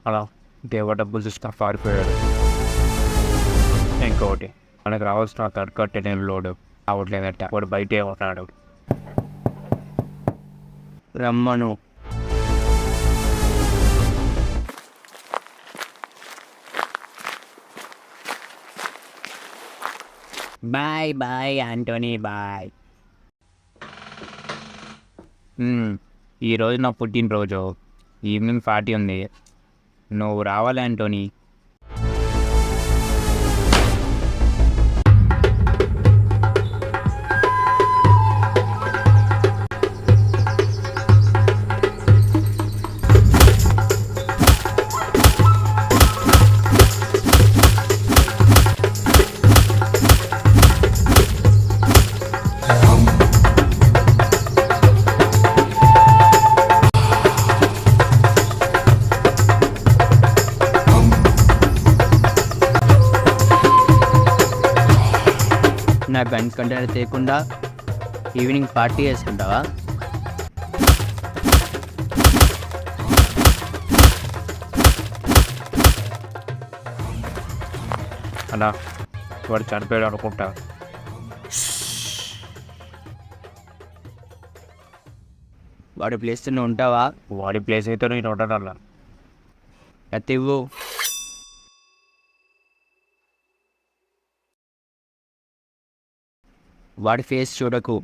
అలా దేవ డబ్బులు చూసి పారిపోయాడు. ఇంకొకటి మనకు రావాల్సిన థర్డ్ కంటైనర్ లోడ్ రావట్లేదట. వాడు బయటే ఉన్నాడు. రమ్మను. Bye bye Antony bye. ఈరోజు నా పుట్టినరోజు, ఈవినింగ్ పార్టీ ఉంది. నువ్వు రావాలి ఆంటోనీ. నా గన్ కంటైనర్ చేయకుండా ఈవినింగ్ పార్టీ చేసుకుంటావా? అలా వాడు చనిపోయాడు అనుకుంటా. వాడి ప్లేస్ నువ్వు ఉంటావా? వాడి ప్లేస్ అయితే నేను ఉంటాను. అలా ఎత్తివ్వు. వాడి ఫేస్ చూడకు,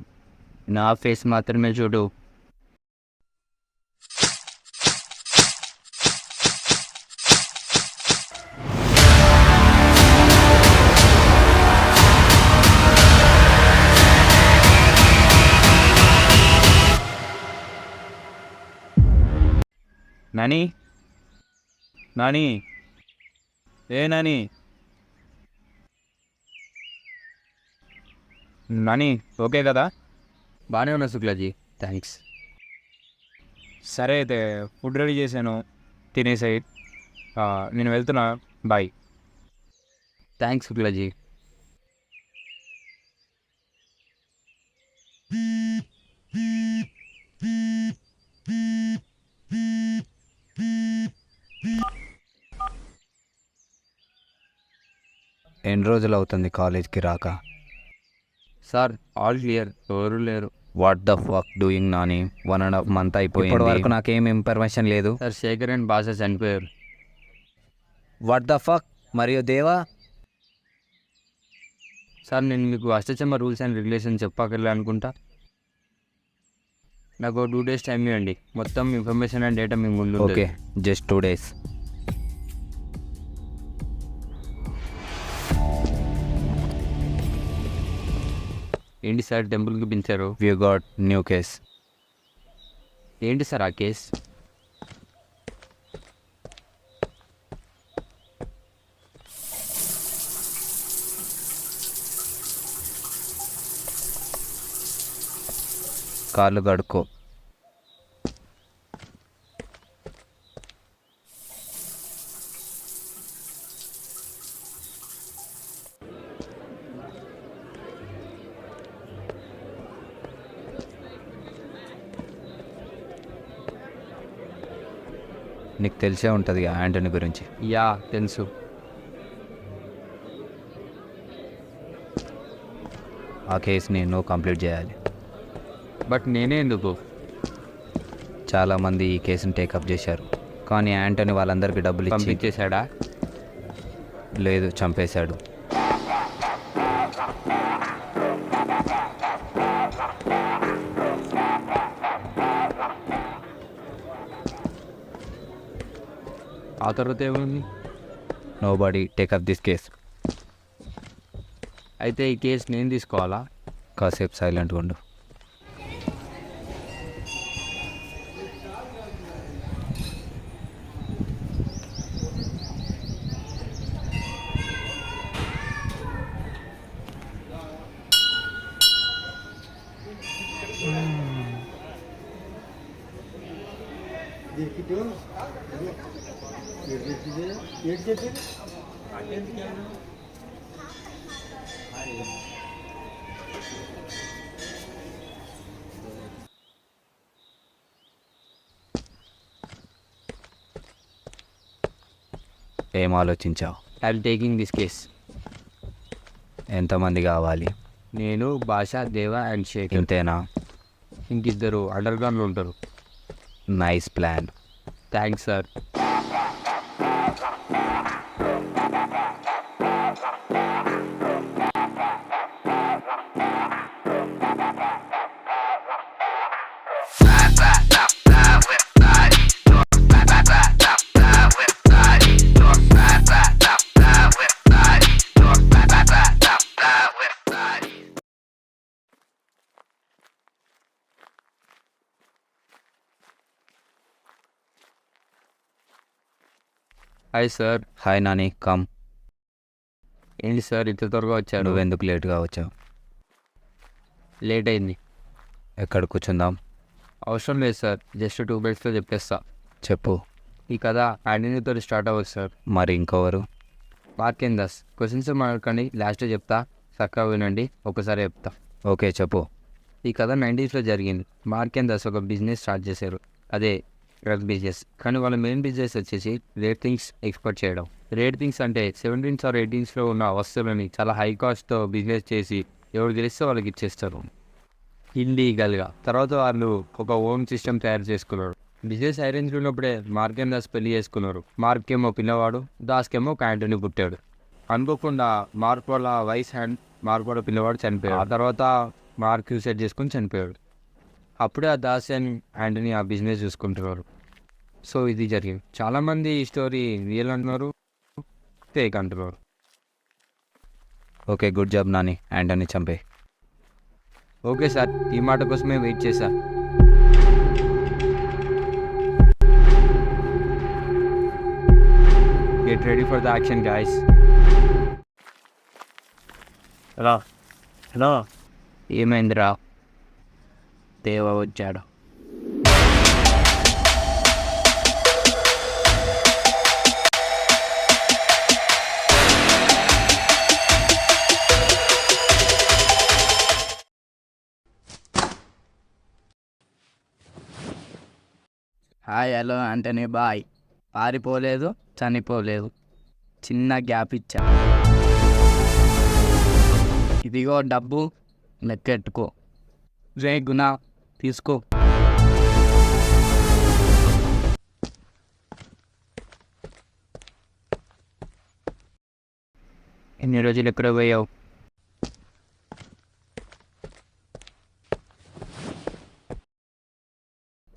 నా ఫేస్ మాత్రమే చూడు. నాని, నాని, ఏ నాని, నాని ఓకే కదా? బాగానే ఉన్నా శుక్లాజీ, థ్యాంక్స్. సరే అయితే ఫుడ్ రెడీ చేశాను, తినేసాయి. నేను వెళ్తున్నా, బాయ్. థ్యాంక్స్ శుక్లాజీ. ఎన్ని రోజులు అవుతుంది కాలేజ్కి రాక? సార్ ఆల్ క్లియర్, ఎవరు లేరు. What the fuck doing Nani? 1.5 month అయిపోయింది. ఇప్పటి వరకు నాకేం ఇన్ఫర్మేషన్ లేదు. సార్ శేఖర్ అండ్ భాష చనిపోయారు. What the fuck? మరియు దేవా? సార్ నేను మీకు అష్టచమ్మ రూల్స్ అండ్ రెగ్యులేషన్ చెప్పక్కర్లే అనుకుంటా. నాకు 2 days టైం ఇవ్వండి, మొత్తం ఇన్ఫర్మేషన్ అండ్ డేటా మీ ముందు. Okay, just 2 days. ఏంటి సార్ టెంపుల్కి పిలిచారు? View got new case. ఏంటి సార్ ఆ కేస్? కాళ్ళు కడుక్కో. నీకు తెలిసే ఉంటుంది యాంటనీ గురించి. యా తెలుసు. ఆ కేసుని నువ్వు కంప్లీట్ చేయాలి. బట్ నేనే ఎందుకు? చాలామంది ఈ కేసుని టేకప్ చేశారు, కానీ యాంటనీ వాళ్ళందరికీ డబ్బులు ఇచ్చి పంపించేశాడా? లేదు, చంపేశాడు. ఆ తర్వాత ఏమైంది? Nobody take up this case. అయితే ఈ కేసు నేను తీసుకోవాలా? కాసేపు సైలెంట్గా ఉండు. ఏం ఆలోచించావు? I'm taking this case. ఎంతమంది కావాలి? నేను, భాష, దేవ అండ్ షేక్. ఇంతేనా? ఇంకిద్దరు అండర్ గ్రౌండ్లో ఉంటారు. Nice plan. Thanks sir. Hi sir. Hi Nani, come. ఏంటి సార్ ఇంత త్వరగా వచ్చారు? నువ్వెందుకు లేట్గా వచ్చావు? లేట్ అయింది. ఎక్కడ కూర్చుందాం? అవసరం లేదు సార్, జస్ట్ 2 మినిట్స్లో చెప్పేస్తా. చెప్పు. ఈ కథ ఆంటనీతో స్టార్ట్ అవ్వదు సార్. మరి ఇంకెవరు? మార్కెన్ దాస్. క్వశ్చన్స్ మాట్లాడకండి, లాస్ట్లో చెప్తా, చక్కగా వినండి, ఒకసారి చెప్తా. ఓకే చెప్పు. ఈ కథ 90sలో జరిగింది. మార్కెన్ దాస్ ఒక బిజినెస్ స్టార్ట్ చేశారు, అదే డ్రగ్ బిజినెస్. కానీ వాళ్ళ మెయిన్ బిజినెస్ వచ్చేసి రేర్ థింగ్స్ ఎక్స్పోర్ట్ చేయడం. రేర్ థింగ్స్ అంటే 17s or 18sలో ఉన్న వస్తువులని చాలా హై కాస్ట్తో బిజినెస్ చేసి ఎవరు తెలిస్తే వాళ్ళకి ఇచ్చేస్తారు ఇల్లీగల్గా. తర్వాత వాళ్ళు ఒక హోమ్ సిస్టమ్ తయారు చేసుకున్నారు. బిజినెస్ అరేంజ్ ఉన్నప్పుడే మార్కెన్ దాస్ పెళ్లి చేసుకున్నారు. మార్కేమో పిల్లవాడు, దాస్కేమో ఒక యాంటనీ పుట్టాడు. అనుకోకుండా మార్క్ వాళ్ళ వైస్ హ్యాండ్ మార్క్ వాళ్ళ పిల్లవాడు చనిపోయాడు. ఆ తర్వాత మార్క్ సూసైడ్ చేసుకుని చనిపోయాడు. అప్పుడే ఆ దాస్ అండ్ యాంటనీ ఆ బిజినెస్ చూసుకుంటున్నారు. సో ఇది జరిగింది. చాలామంది ఈ స్టోరీ రియల్ అంటున్నారు, ఫేక్ అంటున్నారు. Okay, good job Nani. Antony చంపే. ఓకే సార్, ఈ మాట కోసమే వెయిట్ చేశా. Get ready for the action guys. Hello hello, ఏమైందిరా? దేవ వచ్చాడు. Hi, hello Antony boy. పారిపోలేదు, చనిపోలేదు, చిన్న గ్యాప్ ఇచ్చా. ఇదిగో డబ్బు, లెక్కెట్టుకో. రే గుణ, తీసుకో. ఎన్ని రోజులు ఎక్కడ పోయావు?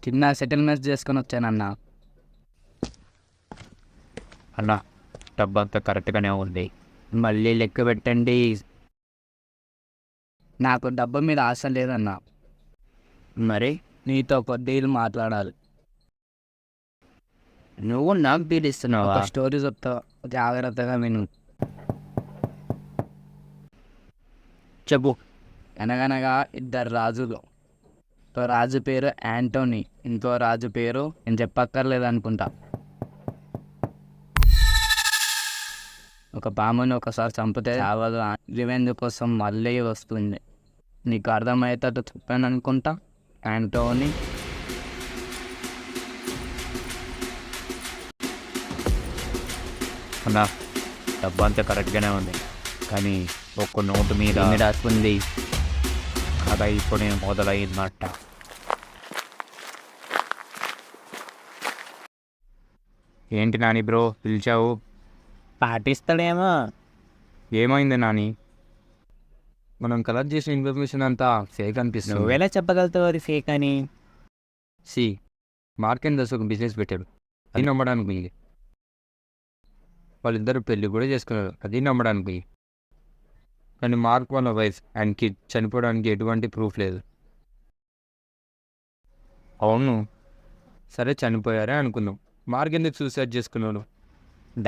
చిన్న సెటిల్మెంట్ చేసుకొని వచ్చానన్నా. అన్నా, డబ్బు అంతా కరెక్ట్గానే ఉంది, మళ్ళీ లెక్క పెట్టండి. నాకు డబ్బు మీద ఆశ లేదన్నా. మరి నీతో ఒక డీల్ మాట్లాడాలి. నువ్వు నాకు డీల్ ఇస్తున్నావా? స్టోరీ చెప్తా, జాగ్రత్తగా విను. చెప్పు. అనగనగా ఇద్దరు రాజులు. ఇంకో రాజు పేరు యాంటోనీ, ఇంకో రాజు పేరు నేను చెప్పక్కర్లేదు అనుకుంటా. ఒక పాముని ఒకసారి చంపితే చావదు, రివెంజ్ కోసం మళ్ళీ వస్తుంది. నీకు అర్థమయ్యేటట్టు చెప్పాను అనుకుంటా. యాంటోనీ అన్నా, డబ్బు అంతా కరెక్ట్గానే ఉంది, కానీ ఒక్క నోటు మీద రాసుకుంది. కథ ఇప్పుడే మొదలైందట. ఏంటి నాని బ్రో పిలిచావు? పాటిస్తాడేమో. ఏమైంది నాని? మనం కలెక్ట్ చేసిన ఇన్ఫర్మేషన్ అంతా ఫేక్ అనిపిస్తుంది. నువ్వెలా చెప్పగలుగుతావు అది ఫేక్ అని? మార్కెన్ దాస్ ఒక బిజినెస్ పెట్టాడు, అది నమ్మడానికి. వాళ్ళిద్దరు పెళ్ళి కూడా చేసుకున్నారు, అది నమ్మడానికి. కానీ మార్క్ వాళ్ళ వైఫ్ అండ్ కిడ్ చనిపోవడానికి ఎటువంటి ప్రూఫ్ లేదు. అవును, సరే చనిపోయారే అనుకుందాం. మార్క్ ఎందుకు సూసైడ్ చేసుకున్నాడు?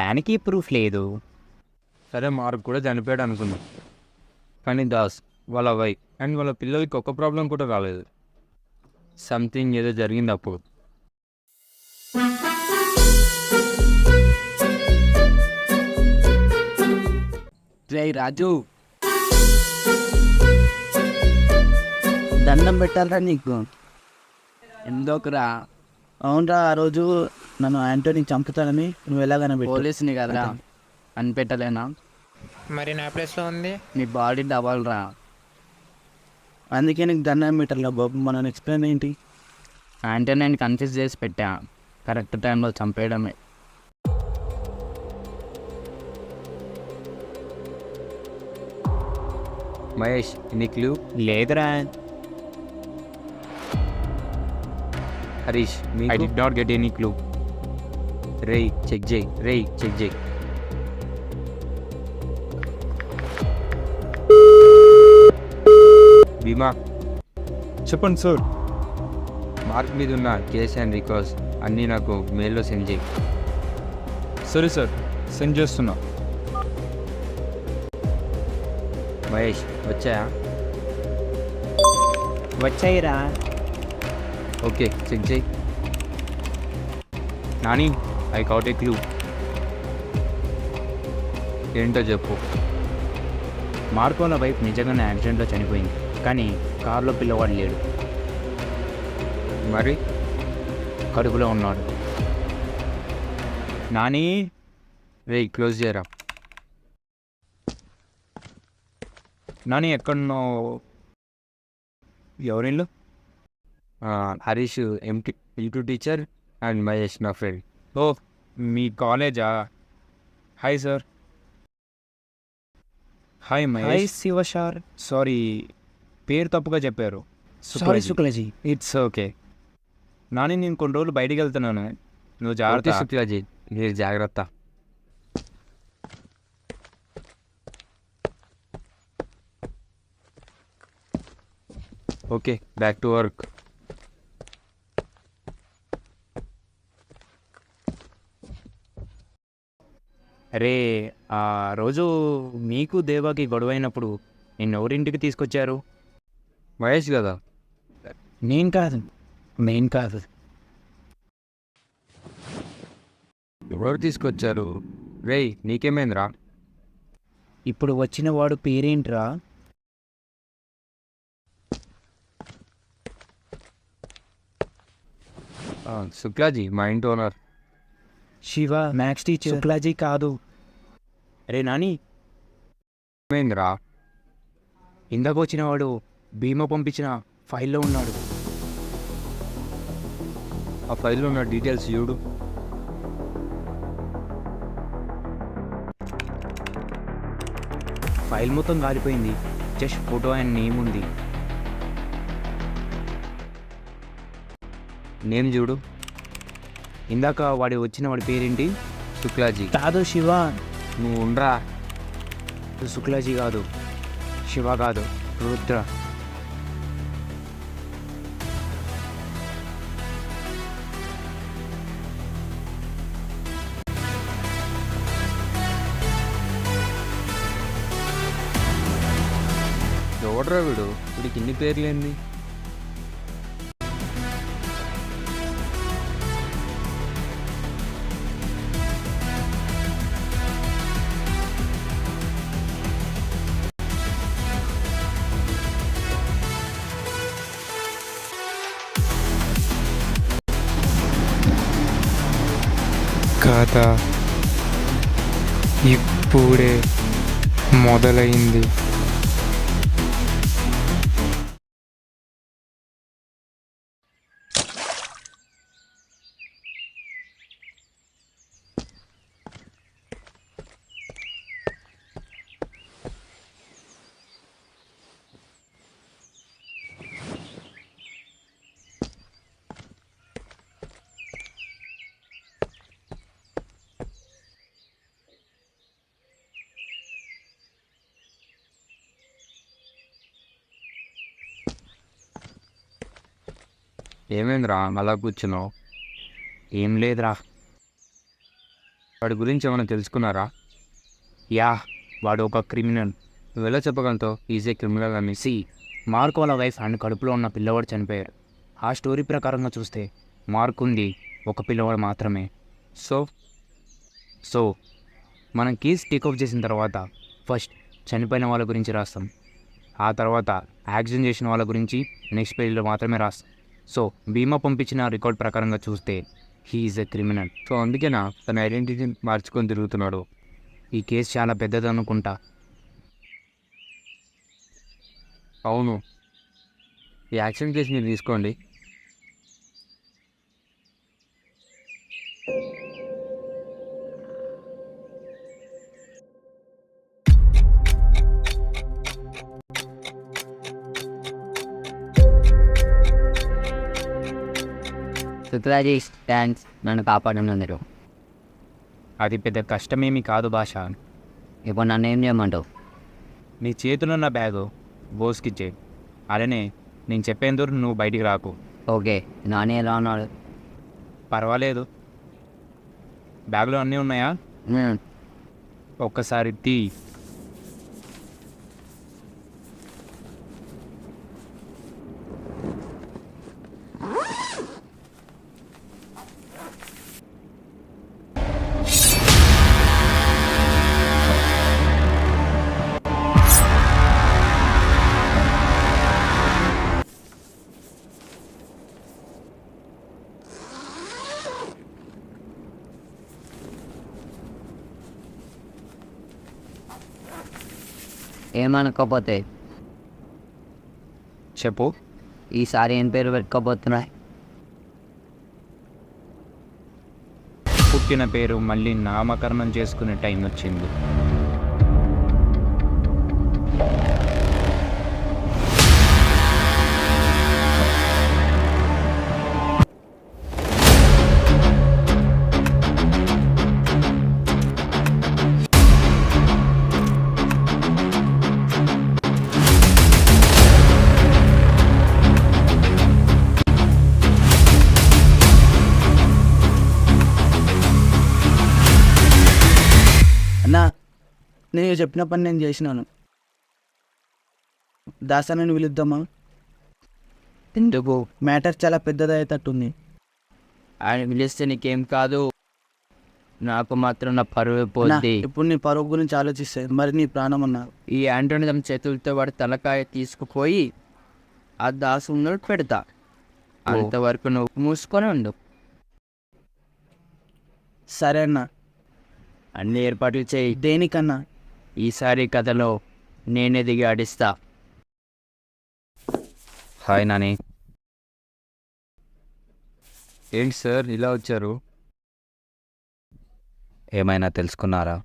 దానికి ప్రూఫ్ లేదు. సరే మార్క్ కూడా చనిపోయాడు అనుకుందాం. కానీ దాస్ వాళ్ళ వైఫ్ అండ్ వాళ్ళ పిల్లలకి ఒక్క ప్రాబ్లం కూడా రాలేదు. సంథింగ్ ఏదో జరిగింది అప్పుడు. రే రాజు, దండం పెట్టాలరా నీకు. ఎందుకురా? అవునరా, ఆ రోజు నన్ను యాంటోని చంపుతానని నువ్వు ఎలాగైనా పెట్టు. పోలీసుని కదరా అనిపెట్టలేనా? మరి నా ప్లేస్లో ఉంది. నీ బాడీ డబల్ రా. అందుకే నీకు దండం పెట్టాలి బాబు. మన ఎక్స్ప్లెయిన్ ఏంటి? అంటే నేను కన్ఫ్యూజ్ చేసి పెట్టా, కరెక్ట్ టైంలో చంపేయడమే. మహేష్ నీ క్లూ. లేదురా, హరీష్ ఐ మీకు. Did not get any clue. రేయ్ చెక్ చేయి, రేయ్ చెక్ చేయి. భీమా, చెప్పండి సార్. మార్క్ మీద ఉన్న కేస్ అండ్ రికార్డ్స్ అన్నీ నాకు మెయిల్లో సెండ్ చేయి. సరే సార్, సెండ్ చేస్తున్నా. మహేష్ వచ్చాయా? వచ్చాయిరా. ఓకే చెక్ చేయి. Nani, I caught a clue. ఏంటో చెప్పు. మార్కోల వైఫ్ నిజంగానే యాక్సిడెంట్లో చనిపోయింది, కానీ కారులో పిల్లవాడు లేడు, మరి కడుపులో ఉన్నాడు. నాని, రేయ్ క్లోజ్ చేయరా. నాని ఎక్కడున్నావు? ఎవరిల్లు? హరీష్ ఎంటూ టీచర్ అండ్ మహేష్ నా ఫ్రెండ్. ఓ, మీ కాలేజా? Hi sir. Hi Mahesh. Shiva sir. Sorry, పేరు తప్పుగా చెప్పారు. Sorry Shukla ji. It's okay. Nani, నేను కొన్ని రోజులు బయటికి వెళ్తున్నాను, నువ్వు ఓకే జాగ్రత్త. శుక్లాజీ, మీరు జాగ్రత్త. Okay back to work. అరే, ఆ రోజు మీకు దేవాకి గొడవైనప్పుడు నిన్ను ఎవరింటికి తీసుకొచ్చారు? మహేష్ కదా. నేను కాదు, నేను కాదు. ఎవరు తీసుకొచ్చారు? రేయ్ నీకేమైందిరా? ఇప్పుడు వచ్చిన వాడు పేరేంట్రా? శుక్లాజీ మా ఇంటి owner. Shiva maths teacher. Shukla ji కాదు. అరే నాని, ఏమైందిరా? ఇందాక వచ్చిన వాడు భీమా పంపించిన ఫైల్లో ఉన్నాడు. ఆ ఫైల్లో ఉన్న డీటెయిల్స్ చూడు. ఫైల్ మొత్తం కాలిపోయింది, జస్ట్ ఫోటో అండ్ నేమ్ ఉంది. నేమ్ చూడు. ఇందాక వాడు వచ్చిన వాడి పేరేంటి? శుక్లాజీ. కాదు శివ. నువ్వు ఉండరా. శుక్లాజీ కాదు, శివ కాదు, రుద్ర. ఎవడరా వీడు? వీడికి ఇన్ని పేర్లేంది? కథ ఇప్పుడే మొదలైంది. ఏమైందిరా అలా కూర్చున్నావు? ఏం లేదురా. వాడి గురించి ఏమైనా తెలుసుకున్నారా? యా, వాడు ఒక క్రిమినల్. నువ్వు ఎలా చెప్పగలుగుతావు ఈజీ క్రిమినల్ అని? మార్క్ వాళ్ళ వైఫ్ అండ్ కడుపులో ఉన్న పిల్లవాడు చనిపోయారు. ఆ స్టోరీ ప్రకారంగా చూస్తే మార్క్ ఉంది ఒక పిల్లవాడు మాత్రమే. సో మనం కేస్ టేక్అప్ చేసిన తర్వాత ఫస్ట్ చనిపోయిన వాళ్ళ గురించి రాస్తాం, ఆ తర్వాత యాక్సిడెంట్ చేసిన వాళ్ళ గురించి నెక్స్ట్ పేజీలో మాత్రమే రాస్తాం. సో భీమా పంపించిన రికార్డ్ ప్రకారంగా చూస్తే హీఈస్ ఎ క్రిమినల్. సో అందుకేనా తన ఐడెంటిటీ మార్చుకొని తిరుగుతున్నాడు. ఈ కేసు చాలా పెద్దది అనుకుంటా. అవును, ఈ యాక్షన్ కేసు మీరు తీసుకోండి. సుత్రాజేష్, థ్యాంక్స్ నన్ను కాపాడినందుకు. అది పెద్ద కష్టమేమి కాదు భాష. ఇప్పుడు నన్ను ఏం చేయమంటావు? నీ చేతులున్న బ్యాగు బోస్కిచ్చే. అలానే నేను చెప్పేందుకు నువ్వు బయటికి రాకు. ఓకే. నాని ఎలా ఉన్నాడు? పర్వాలేదు. బ్యాగ్లో అన్నీ ఉన్నాయా? ఒక్కసారి తీ. ఏమనుకోపోతే చెప్పు. ఈసారి ఏం పేరు పెట్టుకోబోతున్నాయి? పుట్టిన పేరు మళ్ళీ నామకరణం చేసుకునే టైం వచ్చింది. అన్నా, నేను చెప్పిన పని నేను చేసినాను. దాసానని పిలుద్దామా? ఎందుకు? మ్యాటర్ చాలా పెద్దదయ్యేటట్టుంది. ఆయన పిలిస్తే నీకేం కాదు, నాకు మాత్రం నా పరువు అన్నా, పోద్ది. ఇప్పుడు నీ పరువు గురించి ఆలోచిస్తే మరి నీ ప్రాణం అన్నా. ఈ యాంటోనిజం చేతులతో వాడి తలకాయ తీసుకుపోయి ఆ దాసు పెడతా. అంతవరకు నువ్వు మూసుకొని ఉండు. సరే అన్నా. అన్ని ఏర్పాట్లు చేయి. దేనికన్నా? ఈసారి కథలో నేనే దిగి ఆడిస్తా. హాయ్ నాని. ఏంటి సార్ ఇలా వచ్చారు? ఏమైనా తెలుసుకున్నారా?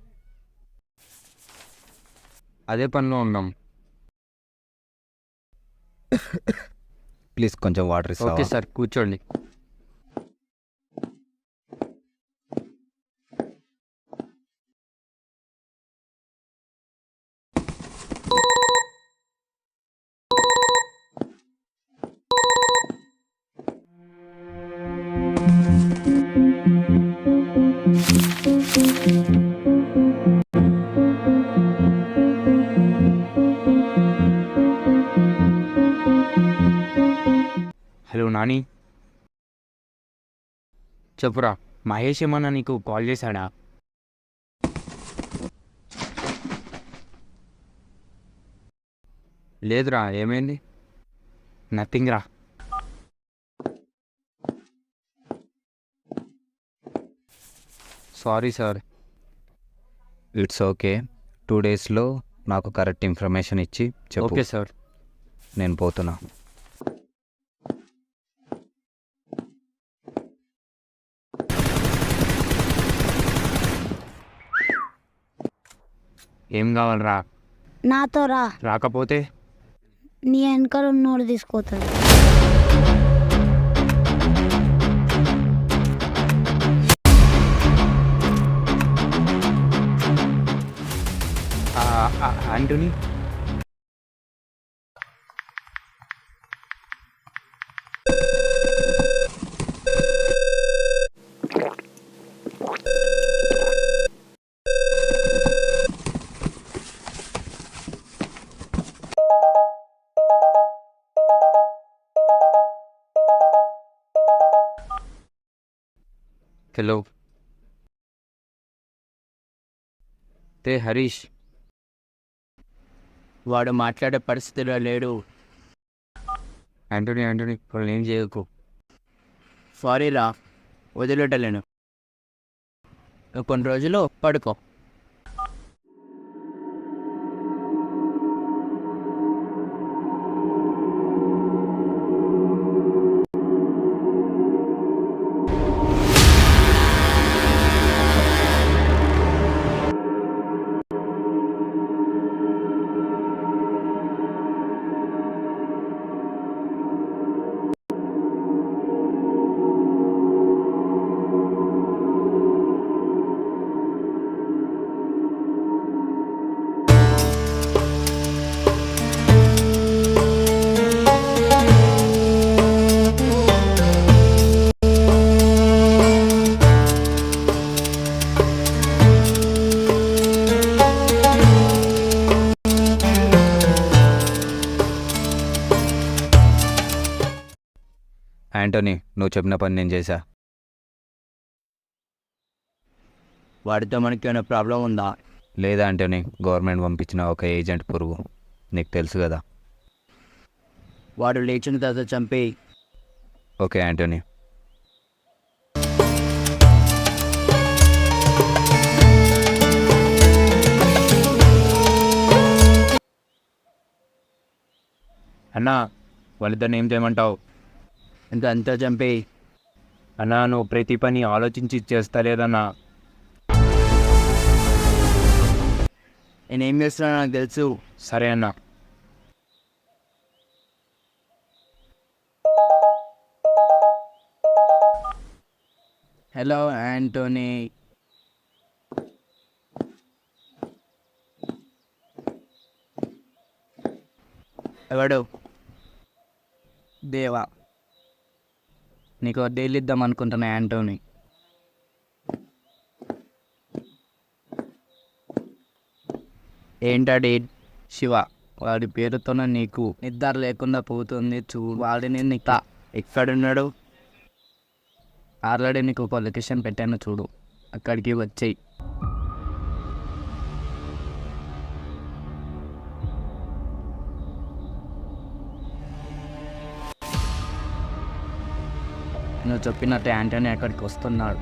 అదే పనిలో ఉన్నాం. ప్లీజ్ కొంచెం వాటర్ ఓకే ఇస్తావా? సార్, కూర్చోండి. హలో నాని, చెప్పురా. మహేష్ ఏమన్నా నీకు కాల్ చేశాడా? లేదురా, ఏమైంది? నథింగ్ రా. Sorry sir. It's okay. 2 డేస్లో నాకు కరెక్ట్ ఇన్ఫర్మేషన్ ఇచ్చి చెప్పు. Okay sir. నేను పోతున్నా. ఏం కావాలరా? నాతో రా, రాకపోతే నీ వెనకాల ఉన్నోడు తీసుకుపోతాడు. Antony, hello. హరీష్, వాడు మాట్లాడే పరిస్థితిలో లేడు. యాంటోనీ, వాళ్ళు ఏం చేయకు. సారీ రా, వదిలేటలేను. కొన్ని రోజులు పడుకో. యాంటోనీ, నువ్వు చెప్పిన పని నేను చేశా. వాడితో మనకి ఏమైనా ప్రాబ్లం ఉందా? లేదా యాంటోనీ, గవర్నమెంట్ పంపించిన ఒక ఏజెంట్ పురుగు, నీకు తెలుసు కదా. వాడు లేచిన తర్వాత చంపి. Okay Anthony. అన్నా వాళ్ళిద్దరిని ఏం చేయమంటావు? ఇంకా అంతా చంపి. అన్నా నువ్వు ప్రతి పని ఆలోచించి చేస్తా లేదన్నా. నేనేం చేస్తున్నా నాకు తెలుసు. సరే అన్నా. Hello Anthony. ఎవడు? దేవా. నీకు డీల్ ఇద్దాం అనుకుంటున్నా యాంటోనీ. ఏంటా డీల్? శివ, వాడి పేరుతోనే నీకు నిద్ర లేకుండా పోతుంది చూడు. వాడిని నీకు ఎక్కడున్నాడు? ఆల్రెడీ నీకు ఒక లొకేషన్ పెట్టాను చూడు, అక్కడికి వచ్చేయి. నువ్వు చెప్పినట్టు యాంటోనీ అక్కడికి వస్తున్నాడు.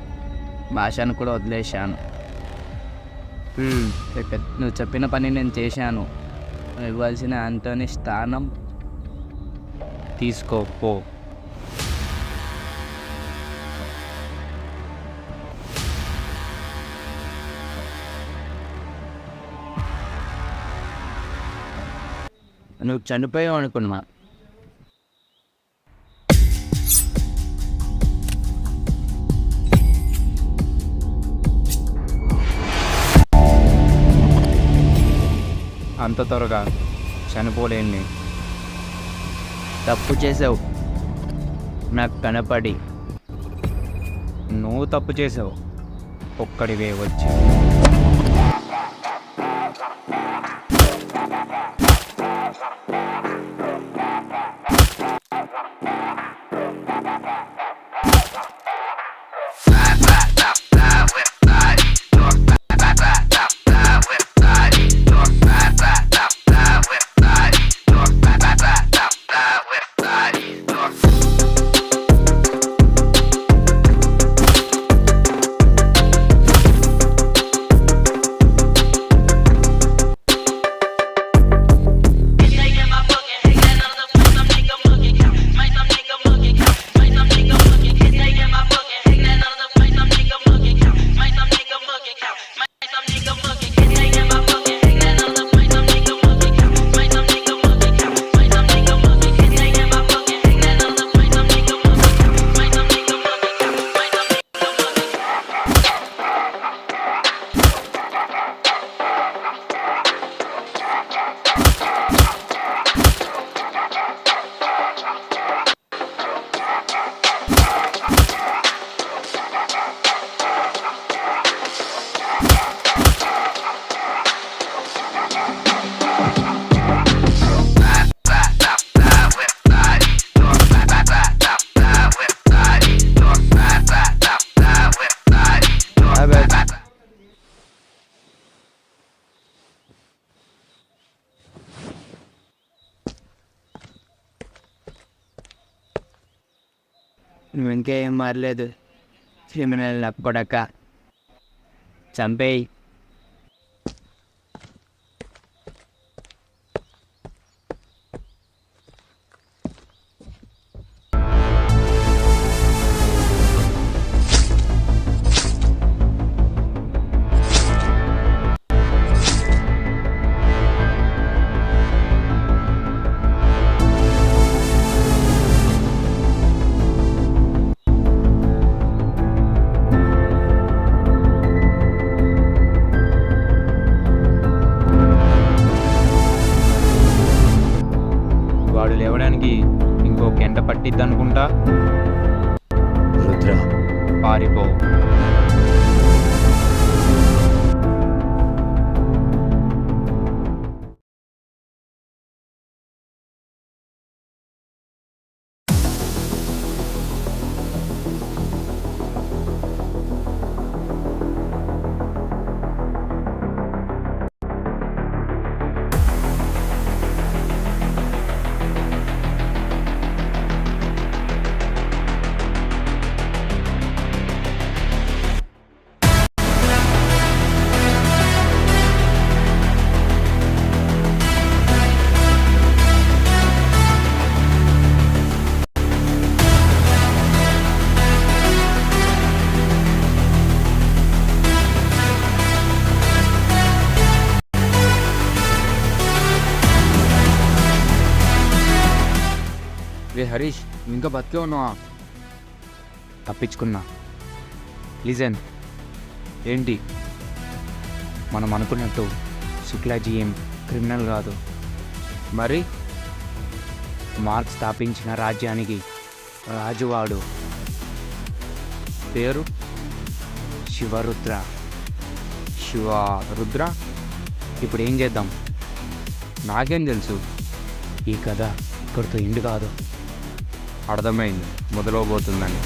భాషను కూడా వదిలేశాను. నువ్వు చెప్పిన పని నేను చేశాను. నువ్వు ఇవ్వాల్సిన యాంటోనీ స్థానం తీసుకో పో. నువ్వు చనిపోయావు అనుకున్నా. అంత త్వరగా చనిపోలేని. తప్పు చేసావు నాకు కనపడి. నువ్వు తప్పు చేసావు ఒక్కడివే వచ్చి. నువ్వు ఇంకా ఏం మారలేదు. క్రిమినల్ కొడక చంపేయి. వాడు లేవడానికి ఇంకో గంట పట్టిద్ది అనుకుంటా. రుద్ర పారిపో. రే హరీష్, ఇంకా బతికే ఉన్నావా? తప్పించుకున్నా. లిజన్, ఏంటి? మనం అనుకున్నట్టు శుక్లాజీ ఏం క్రిమినల్ కాదు. మరి మార్క్ స్థాపించిన రాజ్యానికి రాజువాడు. పేరు శివరుద్ర. రుద్ర? ఇప్పుడు ఏం చేద్దాం? నాకేం తెలుసు? ఈ కథ ఇక్కడితో ఎండు కాదు. అర్థమైంది, మొదలవబోతుందని.